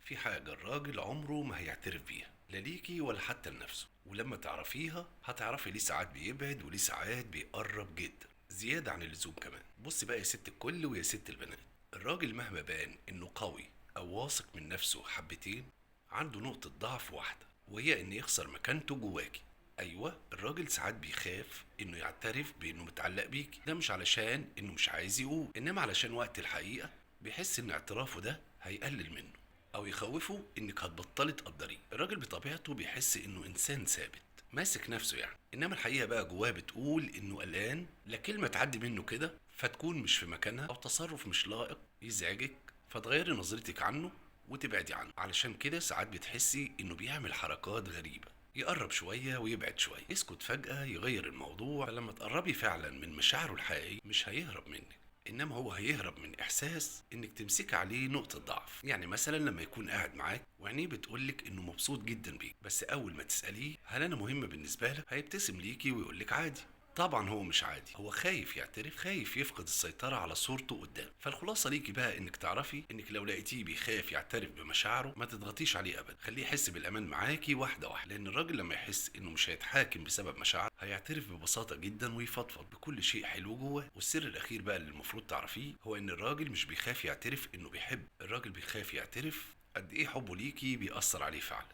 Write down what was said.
في حاجة الراجل عمره ما هيعترف بيها، لا ليكي ولا حتى لنفسه، ولما تعرفيها هتعرفي ليه ساعات بيبعد وليه ساعات بيقرب جدا زيادة عن اللزوم كمان. بصي بقى يا ست الكل ويا ست البنات، الراجل مهما بان انه قوي او واثق من نفسه حبتين، عنده نقطة ضعف واحدة، وهي ان يخسر مكانته جواكي. ايوه، الراجل ساعات بيخاف انه يعترف بانه متعلق بيكي، ده مش علشان انه مش عايز يقول، انما علشان وقت الحقيقة بيحس ان اعترافه ده هيقلل منه، او يخوفه انك هتبطلي تقدريه. الراجل بطبيعته بيحس انه انسان ثابت ماسك نفسه يعني، انما الحقيقه بقى جواه بتقول انه قلقان لا كلمه تعدي منه كده فتكون مش في مكانها، او تصرف مش لائق يزعجك فتغيري نظرتك عنه وتبعدي عنه. علشان كده ساعات بتحسي انه بيعمل حركات غريبه، يقرب شوية ويبعد شوية، يسكت فجأة يغير الموضوع. فلما تقربي فعلا من مشاعره الحقيقية مش هيهرب منك، انما هو هيهرب من احساس انك تمسك عليه نقطة ضعف. يعني مثلا لما يكون قاعد معاك وعينيه بتقولك انه مبسوط جدا بيك، بس اول ما تسأليه هل انا مهمة بالنسبة لك هيبتسم ليكي ويقولك عادي. طبعا هو مش عادي، هو خايف يعترف، خايف يفقد السيطرة على صورته قدام. فالخلاصة ليكي بقى انك تعرفي انك لو لقيتيه بيخاف يعترف بمشاعره ما تضغطيش عليه ابدا، خليه يحس بالامان معاكي واحدة واحدة، لان الراجل لما يحس انه مش هيتحاكم بسبب مشاعره هيعترف ببساطة جدا ويفضفض بكل شيء حلو جواه. والسر الاخير بقى اللي المفروض تعرفيه هو ان الراجل مش بيخاف يعترف انه بيحب، الراجل بيخاف يعترف قد ايه حبه ليكي بيأثر عليه فعلا.